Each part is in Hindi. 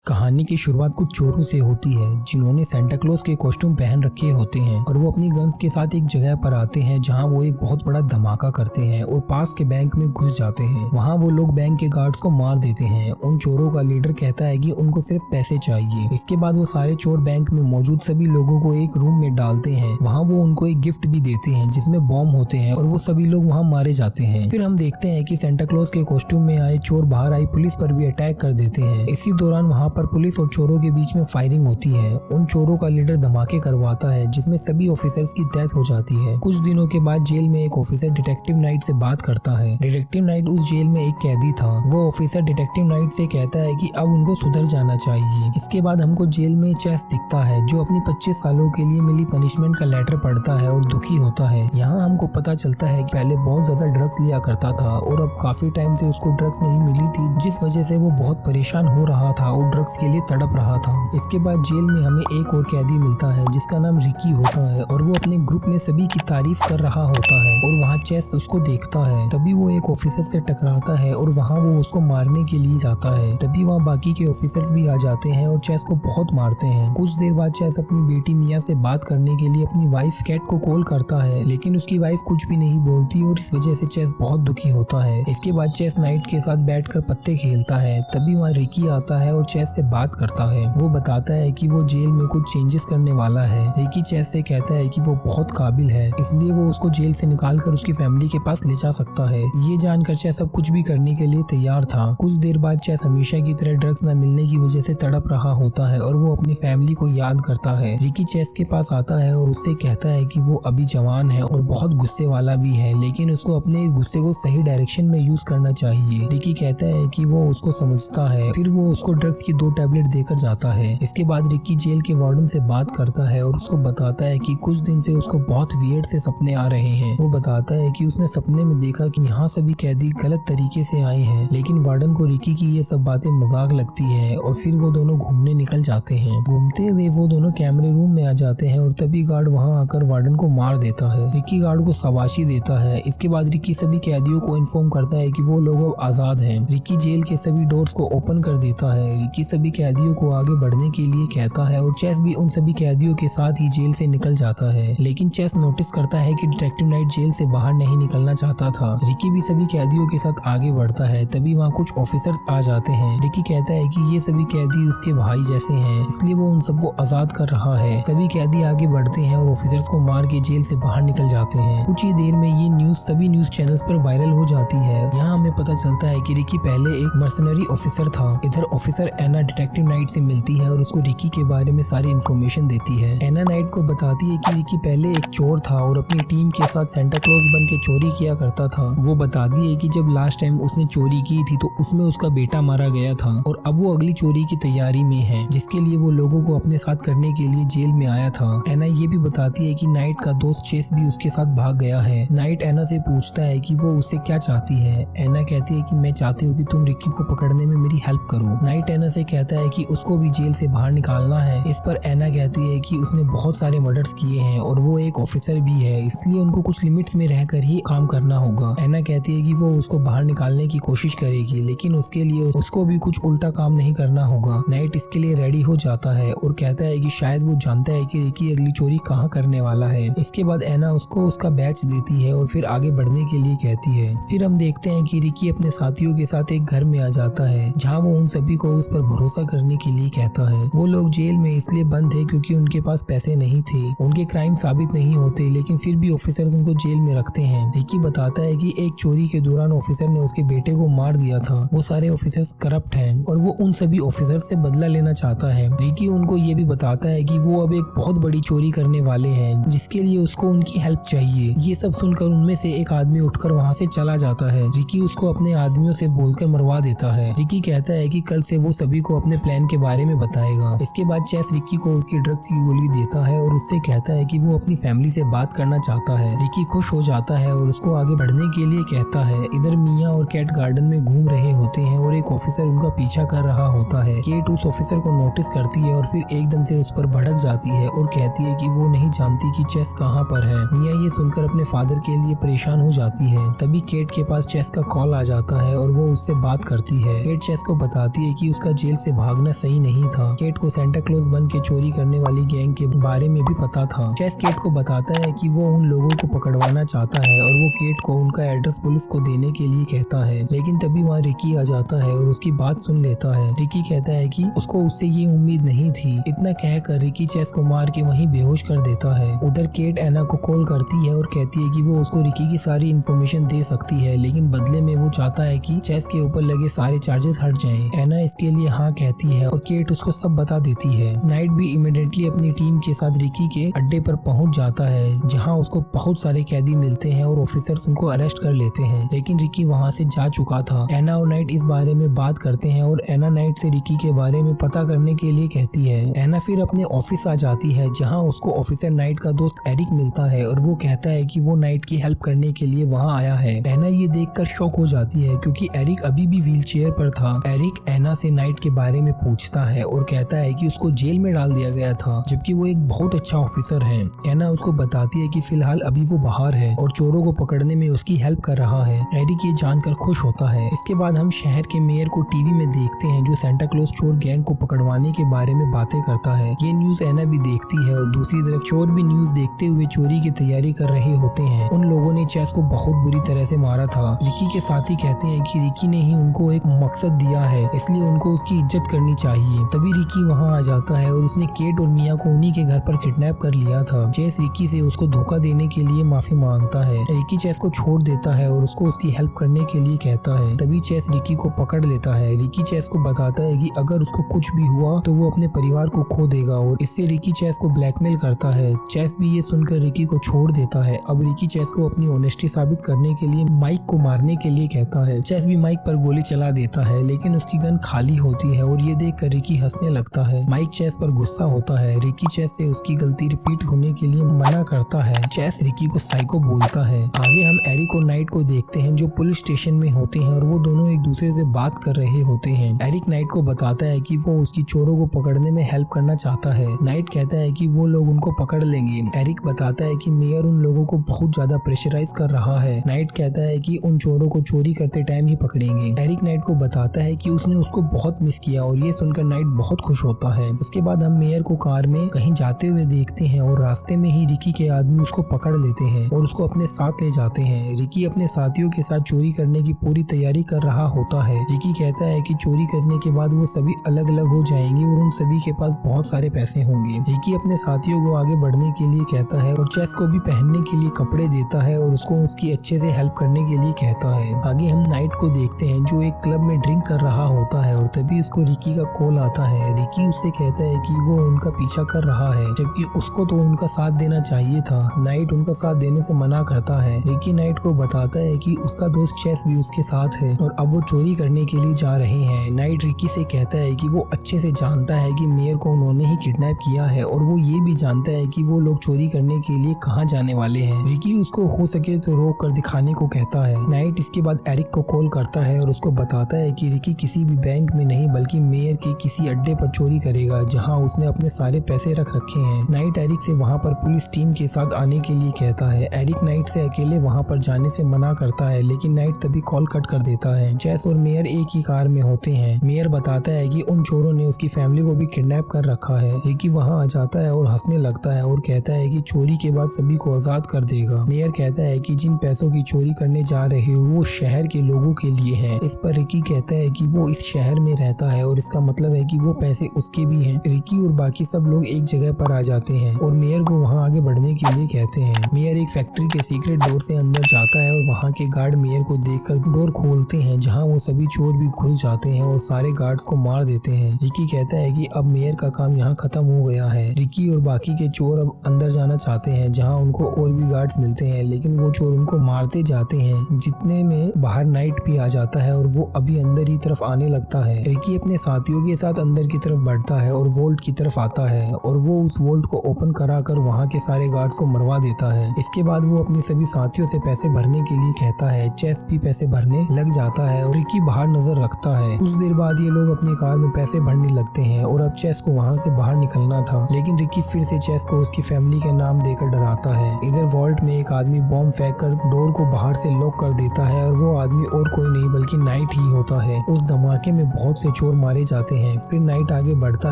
कहानी की शुरुआत कुछ चोरों से होती है जिन्होंने सेंटा क्लॉज के कॉस्ट्यूम पहन रखे होते हैं और वो अपनी गन्स के साथ एक जगह पर आते हैं जहां वो एक बहुत बड़ा धमाका करते हैं और पास के बैंक में घुस जाते हैं। वहां वो लोग बैंक के गार्ड्स को मार देते हैं। उन चोरों का लीडर कहता है कि उनको सिर्फ पैसे चाहिए। इसके बाद वो सारे चोर बैंक में मौजूद सभी लोगों को एक रूम में डालते हैं। वहाँ वो उनको एक गिफ्ट भी देते हैं जिसमें बॉम्ब होते हैं और वो सभी लोग वहाँ मारे जाते हैं। फिर हम देखते हैं कि सेंटा क्लॉज के कॉस्ट्यूम में आए चोर बाहर आई पुलिस पर भी अटैक कर देते हैं। इसी दौरान वहाँ पर पुलिस और चोरों के बीच में फायरिंग होती है। उन चोरों का लीडर धमाके करवाता है जिसमें सभी ऑफिसर्स की डेथ हो जाती है। कुछ दिनों के बाद जेल में एक ऑफिसर डिटेक्टिव नाइट से बात करता है। डिटेक्टिव नाइट उस जेल में एक कैदी था। वो ऑफिसर डिटेक्टिव नाइट से कहता है कि अब उनको सुधर जाना चाहिए। इसके बाद हमको जेल में चेस दिखता है जो अपनी 25 सालों के लिए मिली पनिशमेंट का लेटर पढ़ता है और दुखी होता है। यहाँ हमको पता चलता है कि पहले बहुत ज्यादा ड्रग्स लिया करता था और अब काफी टाइम से उसको ड्रग्स नहीं मिली थी जिस वजह से वो बहुत परेशान हो रहा था और ड्रग्स के लिए तड़प रहा था। इसके बाद जेल में हमें एक और कैदी मिलता है जिसका नाम रिकी होता है और वो अपने ग्रुप में सभी की तारीफ कर रहा होता है और वहाँ चेस उसको देखता है। तभी वो एक ऑफिसर से टकराता है और वहाँ वो उसको मारने के लिए जाता है। तभी वहाँ बाकी के ऑफिसर्स भी आ जाते हैं और चेस को बहुत मारते हैं। कुछ देर बाद चेस अपनी बेटी मिया से बात करने के लिए अपनी वाइफ कैट को कॉल करता है लेकिन उसकी वाइफ कुछ भी नहीं बोलती और इस वजह से चेस बहुत दुखी होता है। इसके बाद चेस नाइट के साथ बैठकर पत्ते खेलता है। तभी वहाँ रिकी आता है और चेस से बात करता है। वो बताता है कि वो जेल में कुछ चेंजेस करने वाला है। रिकी चेस से कहता है कि वो बहुत काबिल है इसलिए वो उसको जेल से निकालकर उसकी फैमिली के पास ले जा सकता है। ये जानकर चेस सब कुछ भी करने के लिए तैयार था। कुछ देर बाद चेस हमेशा की तरह ड्रग्स न मिलने की वजह से तड़प रहा होता है और वो अपनी फैमिली को याद करता है। रिकी चेस के पास आता है और उससे कहता है कि वो अभी जवान है और बहुत गुस्से वाला भी है लेकिन उसको अपने गुस्से को सही डायरेक्शन में यूज करना चाहिए। रिकी कहता है कि वो उसको समझता है। फिर वो उसको ड्रग्स की 2 टैबलेट देकर जाता है। इसके बाद रिकी जेल के वार्डन से बात करता है और उसको बताता है कि कुछ दिन से उसको बहुत वियर्ड से सपने आ रहे हैं। वो बताता है कि उसने सपने में देखा कि यहाँ सभी कैदी गलत तरीके से आए हैं लेकिन वार्डन को रिकी की ये सब बातें मजाक लगती है और फिर वो दोनों घूमने निकल जाते हैं। घूमते हुए वो दोनों कैमरे रूम में आ जाते हैं और तभी गार्ड वहाँ आकर वार्डन को मार देता है। रिकी गार्ड को शाबाशी देता है। इसके बाद रिकी सभी कैदियों को इन्फॉर्म करता है कि वो लोग अब आजाद हैं। रिकी जेल के सभी डोर्स को ओपन कर देता है। रिकी सभी कैदियों को आगे बढ़ने के लिए कहता है और चेस भी उन सभी कैदियों के साथ ही जेल से निकल जाता है। लेकिन चेस नोटिस करता है कि डिटेक्टिव नाइट जेल से बाहर नहीं निकलना चाहता था। रिकी भी सभी कैदियों के साथ आगे बढ़ता है। तभी वहाँ कुछ ऑफिसर आ जाते हैं। रिकी कहता है कि ये सभी कैदी उसके भाई जैसे हैं इसलिए वो उन सबको आजाद कर रहा है। सभी कैदी आगे बढ़ते हैं और ऑफिसर्स को मार के जेल से बाहर निकल जाते हैं। कुछ ही देर में ये न्यूज सभी न्यूज चैनल्स पर वायरल हो जाती है। यहाँ हमें पता चलता है कि रिकी पहले एक मर्सनरी ऑफिसर था। इधर ऑफिसर एना डिटेक्टिव नाइट से मिलती है और उसको रिकी के बारे में सारी इन्फॉर्मेशन देती है। एना नाइट को बताती है कि रिकी पहले एक चोर था और अपनी टीम के साथ सेंटा क्लॉज बन के चोरी किया करता था। वो बताती है कि जब लास्ट टाइम उसने चोरी की थी तो उसमें उसका बेटा मारा गया था और अब वो अगली चोरी की तैयारी में है जिसके लिए वो लोगों को अपने साथ करने के लिए जेल में आया था। एना ये भी बताती है कि नाइट का दोस्त चेस भी उसके साथ भाग गया है। नाइट एना से पूछता है कि वो उससे क्या चाहती है। एना कहती है कि मैं चाहती हूँ कि तुम रिकी को पकड़ने में मेरी हेल्प करो। नाइट एना से कहता है कि उसको भी जेल से बाहर निकालना है। इस पर एना कहती है कि उसने बहुत सारे मर्डर्स किए हैं और वो एक ऑफिसर भी है इसलिए उनको कुछ लिमिट्स में रहकर ही काम करना होगा। एना कहती है कि वो उसको बाहर निकालने की कोशिश करेगी लेकिन उसके लिए उसको भी कुछ उल्टा काम नहीं करना होगा। नाइट इसके लिए रेडी हो जाता है और कहता है कि शायद वो जानता है कि रिकी अगली चोरी कहाँ करने वाला है। इसके बाद एना उसको उसका बैच देती है और फिर आगे बढ़ने के लिए कहती है। फिर हम देखते हैं कि रिकी अपने साथियों के साथ एक घर में आ जाता है जहाँ वो उन सभी को उस पर भरोसा करने के लिए कहता है। वो लोग जेल में इसलिए बंद थे क्योंकि उनके पास पैसे नहीं थे। उनके क्राइम साबित नहीं होते लेकिन फिर भी ऑफिसर्स उनको जेल में रखते हैं। रिकी बताता है कि एक चोरी के दौरान ऑफिसर ने उसके बेटे को मार दिया था। वो सारे ऑफिसर्स करप्ट हैं और वो उन सभी ऑफिसर्स से बदला लेना चाहता है। रिकी उनको ये भी बताता है कि वो अब एक बहुत बड़ी चोरी करने वाले हैं जिसके लिए उसको उनकी हेल्प चाहिए। ये सब सुनकर उनमें से एक आदमी उठकर वहाँ से चला जाता है। रिकी उसको अपने आदमियों से बोलकर मरवा देता है। रिकी कहता है कि कल से वो सभी को अपने प्लान के बारे में बताएगा। इसके बाद चेस रिकी को उसकी ड्रग्स की गोली देता है और उससे कहता है कि वो अपनी फैमिली से बात करना चाहता है। रिकी खुश हो जाता है और उसको आगे बढ़ने के लिए कहता है। इधर मिया और कैट गार्डन में घूम रहे होते हैं और एक ऑफिसर उनका पीछा कर रहा होता है। केट उस ऑफिसर को नोटिस करती है और फिर एकदम से उस पर भड़क जाती है और कहती है कि वो नहीं जानती कि चेस कहाँ पर है। मिया ये सुनकर अपने फादर के लिए परेशान हो जाती है। तभी केट के पास चेस का कॉल आ जाता है और वो उससे बात करती है। केट चेस को बताती है कि उसका जेल जेल से भागना सही नहीं था। केट को सेंटा क्लॉज बन के चोरी करने वाली गैंग के बारे में भी पता था। चेस केट को बताता है कि वो उन लोगों को पकड़वाना चाहता है और वो केट को उनका एड्रेस पुलिस को देने के लिए कहता है, लेकिन तभी वहाँ रिकी आ जाता है और उसकी बात सुन लेता है। रिकी कहता है कि उसको उससे ये उम्मीद नहीं थी। इतना कहकर रिकी चेस को मार के वहीं बेहोश कर देता है। उधर केट एना को कॉल करती है और कहती है कि वो उसको रिकी की सारी इन्फॉर्मेशन दे सकती है, लेकिन बदले में वो चाहता है कि चेस के ऊपर लगे सारे चार्जेस हट जाएं। एना इसके लिए हाँ कहती है और केट उसको सब बता देती है। नाइट भी इमीडिएटली अपनी टीम के साथ रिकी के अड्डे पर पहुंच जाता है, जहां उसको बहुत सारे कैदी मिलते हैं और ऑफिसर्स उनको अरेस्ट कर लेते हैं, लेकिन रिकी वहां से जा चुका था। एना और नाइट इस बारे में बात करते हैं और एना नाइट से रिकी के बारे में पता करने के लिए कहती है। एना फिर अपने ऑफिस आ जाती है, जहाँ उसको ऑफिसर नाइट का दोस्त एरिक मिलता है और वो कहता है कि वो नाइट की हेल्प करने के लिए वहाँ आया है। एना ये देखकर शॉक हो जाती है, क्योंकि एरिक अभी भी व्हील चेयर पर था। एरिक एना से नाइट के बारे में पूछता है और कहता है कि उसको जेल में डाल दिया गया था, जबकि वो एक बहुत अच्छा ऑफिसर है। एना उसको बताती है कि फिलहाल अभी वो बाहर है और चोरों को पकड़ने में उसकी हेल्प कर रहा है। एरिक ये जानकर खुश होता है। इसके बाद हम शहर के मेयर को टीवी में देखते हैं, जो सेंटा क्लॉज चोर गैंग को पकड़वाने के बारे में बातें करता है। ये न्यूज एना भी देखती है और दूसरी तरफ चोर भी न्यूज देखते हुए चोरी की तैयारी कर रहे होते हैं। उन लोगों ने चेस को बहुत बुरी तरह से मारा था। रिकी के साथी कहते हैं कि रिकी ने ही उनको एक मकसद दिया है, इसलिए उनको उसकी इज्जत करनी चाहिए। तभी रिकी वहाँ आ जाता है और उसने केट और मिया को उन्हीं के घर पर किडनैप कर लिया था। चेस रिकी से उसको धोखा देने के लिए माफी मांगता है। रिकी चेस को छोड़ देता है और उसको उसकी हेल्प करने के लिए कहता है। तभी चेस रिकी को पकड़ लेता है। रिकी चेस को बताता है कि अगर उसको कुछ भी हुआ तो वो अपने परिवार को खो देगा और इससे रिकी चेस को ब्लैकमेल करता है। चेस भी ये सुनकर रिकी को छोड़ देता है। अब रिकी चेस को अपनी ऑनेस्टी साबित करने के लिए माइक को मारने के लिए कहता है। चेस भी माइक पर गोली चला देता है, लेकिन उसकी गन खाली होती है और ये देखकर रिकी हंसने लगता है। माइक चेस पर गुस्सा होता है। रिकी चेस से उसकी गलती रिपीट होने के लिए मना करता है। चेस रिकी को साइको बोलता है। आगे हम एरिक और नाइट को देखते हैं, जो पुलिस स्टेशन में होते हैं और वो दोनों एक दूसरे से बात कर रहे होते हैं। एरिक नाइट को बताता है कि वो उसकी चोरों को पकड़ने में हेल्प करना चाहता है। नाइट कहता है कि वो लोग उनको पकड़ लेंगे। एरिक बताता है कि मेयर उन लोगों को बहुत ज्यादा प्रेशराइज कर रहा है। नाइट कहता है कि उन चोरों को चोरी करते टाइम ही पकड़ेंगे। एरिक नाइट को बताता है कि उसने उसको बहुत मिस किया और ये सुनकर नाइट बहुत खुश होता है। इसके बाद हम मेयर को कार में कहीं जाते हुए देखते हैं और रास्ते में ही रिकी के आदमी उसको पकड़ लेते हैं और उसको अपने साथ ले जाते हैं। रिकी अपने साथियों के साथ चोरी करने की पूरी तैयारी कर रहा होता है। रिकी कहता है कि चोरी करने के बाद वो सभी अलग अलग हो जाएंगे और उन सभी के पास बहुत सारे पैसे होंगे। रिकी अपने साथियों को आगे बढ़ने के लिए कहता है और चेस को भी पहनने के लिए कपड़े देता है और उसको उसकी अच्छे से हेल्प करने के लिए कहता है। आगे हम नाइट को देखते हैं, जो एक क्लब में ड्रिंक कर रहा होता है और तभी उसको रिकी का कॉल आता है। रिकी उससे कहता है कि वो उनका पीछा कर रहा है, जबकि उसको तो उनका साथ देना चाहिए था। नाइट उनका साथ देने से मना करता है। रिकी नाइट को बताता है कि उसका दोस्त चेस भी उसके साथ है और अब वो चोरी करने के लिए जा रहे हैं। नाइट रिकी से कहता है कि वो अच्छे से जानता है कि मेयर को उन्होंने ही किडनैप किया है और वो ये भी जानता है कि वो लोग चोरी करने के लिए कहाँ जाने वाले हैं। रिकी उसको हो सके तो रोक कर दिखाने को कहता है। नाइट इसके बाद एरिक को कॉल करता है और उसको बताता है कि रिकी किसी भी बैंक में नहीं बल्कि मेयर के किसी अड्डे पर चोरी करेगा, जहाँ उसने अपने सारे पैसे रख रखे हैं। नाइट एरिक से वहाँ पर पुलिस टीम के साथ आने के लिए कहता है। एरिक नाइट से अकेले वहाँ पर जाने से मना करता है, लेकिन नाइट तभी कॉल कट कर देता है। चेस और मेयर एक ही कार में होते हैं। मेयर बताता है कि उन चोरों ने उसकी फैमिली को भी किडनैप कर रखा है। रिकी वहाँ आ जाता है और हंसने लगता है और कहता है कि चोरी के बाद सभी को आजाद कर देगा। मेयर कहता है कि जिन पैसों की चोरी करने जा रहे हो वो शहर के लोगों के लिए है। इस पर रिकी कहता है कि वो इस शहर में रहता है और इसका मतलब है कि वो पैसे उसके भी हैं। रिकी और बाकी सब लोग एक जगह पर आ जाते हैं और मेयर को वहाँ आगे बढ़ने के लिए कहते हैं। मेयर एक फैक्ट्री के सीक्रेट डोर से अंदर जाता है और वहाँ के गार्ड मेयर को देखकर डोर खोलते हैं, जहाँ वो सभी चोर भी घुस जाते हैं और सारे गार्ड्स को मार देते हैं। रिकी कहता है कि अब मेयर का काम यहाँ खत्म हो गया है। रिकी और बाकी के चोर अब अंदर जाना चाहते हैं, जहाँ उनको और भी गार्ड्स मिलते हैं, लेकिन वो चोर उनको मारते जाते हैं। जितने में बाहर नाइट भी आ जाता है और वो अभी अंदर ही तरफ आने लगता है। रिकी अपने साथियों के साथ अंदर की तरफ बढ़ता है और वोल्ट की तरफ आता है और वो उस वोल्ट को ओपन कराकर वहाँ के सारे गार्ड को मरवा देता है। इसके बाद वो अपने सभी साथियों से पैसे भरने के लिए कहता है। चेस भी पैसे भरने लग जाता है और रिकी बाहर नजर रखता है। कुछ देर बाद ये लोग अपनी कार में पैसे भरने लगते हैं और अब चेस को वहाँ से बाहर निकलना था, लेकिन रिकी फिर से चेस को उसकी फैमिली का नाम देकर डराता है। इधर वॉल्ट में एक आदमी बॉम्ब फेंक कर डोर को बाहर से लॉक कर देता है और वो आदमी और कोई नहीं बल्कि नाइट ही होता है। उस धमाके में बहुत से चोर मारे जाते हैं। फिर नाइट आगे बढ़ता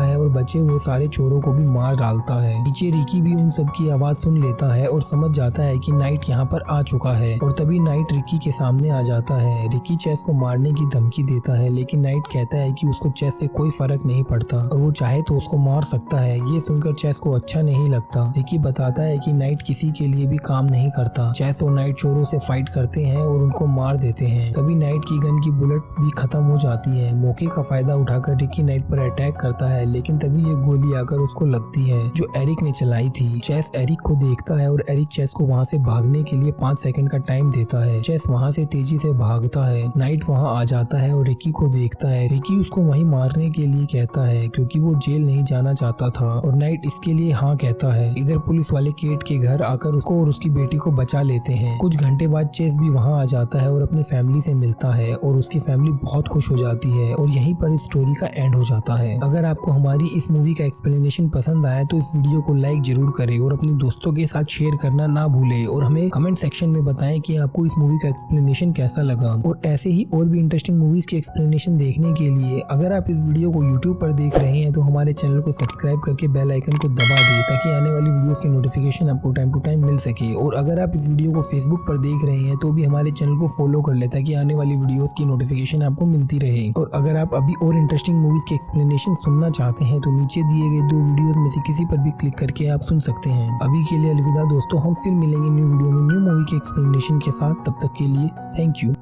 है और बचे हुए सारे चोरों को भी मार डालता है। नीचे रिकी भी उन सब की आवाज सुन लेता है और समझ जाता है कि नाइट यहाँ पर आ चुका है और तभी नाइट रिकी के सामने आ जाता है। रिकी चेस को मारने की धमकी देता है, लेकिन नाइट कहता है कि उसको चेस से कोई फर्क नहीं पड़ता और वो चाहे तो उसको मार सकता है। ये सुनकर चेस को अच्छा नहीं लगता। रिकी बताता है कि नाइट किसी के लिए भी काम नहीं करता। चेस और नाइट चोरों से फाइट करते हैं और उनको मार देते हैं। तभी नाइट की गन की बुलेट भी खत्म हो जाती है। मौके का फायदा उठाकर रिकी नाइट पर अटैक करता है, लेकिन तभी एक गोली आकर उसको लगती है जो एरिक ने चलाई थी। चेस एरिक को देखता है और एरिक चेस को वहाँ से भागने के लिए 5 सेकंड का टाइम देता है। चेस वहाँ से तेजी से भागता है। नाइट वहाँ आ जाता है और रिकी को देखता है। रिकी उसको वहीं मारने के लिए कहता है क्योंकि वो जेल नहीं जाना चाहता था और नाइट इसके लिए हाँ कहता है। इधर पुलिस वाले केट के घर आकर उसको और उसकी बेटी को बचा लेते हैं। कुछ घंटे बाद चेस भी वहाँ आ जाता है और अपनी फैमिली से मिलता है और उसकी फैमिली बहुत खुश हो जाती है और यहीं पर इस स्टोरी का एंड हो जाता है। अगर आपको हमारी इस मूवी का एक्सप्लेनेशन पसंद आया तो इस वीडियो को लाइक जरूर करें और अपने दोस्तों के साथ शेयर करना ना भूलें और हमें कमेंट सेक्शन में बताएं कि आपको इस मूवी का एक्सप्लेनेशन कैसा लगा। और ऐसे ही और भी इंटरेस्टिंग मूवीज के एक्सप्लेनेशन देखने के लिए अगर आप इस वीडियो को यूट्यूब पर देख रहे हैं तो हमारे चैनल को सब्सक्राइब करके बेल आइकन को दबा दें ताकि आने वाली वीडियोस के नोटिफिकेशन आपको टाइम टू टाइम मिल सके। और अगर आप इस वीडियो को फेसबुक पर देख रहे हैं तो भी हमारे चैनल को फॉलो कर ले ताकि आने वाली वीडियोस की नोटिफिकेशन आपको मिलती रहे। और अगर आप अभी और इंटरेस्टिंग मूवीज के एक्सप्लेनेशन सुनना चाहते हैं तो नीचे दिए गए 2 वीडियोस में से किसी पर भी क्लिक करके आप सुन सकते हैं। अभी के लिए अलविदा दोस्तों, हम फिर मिलेंगे न्यू वीडियो में न्यू मूवी के एक्सप्लेनेशन के साथ। तब तक के लिए थैंक यू।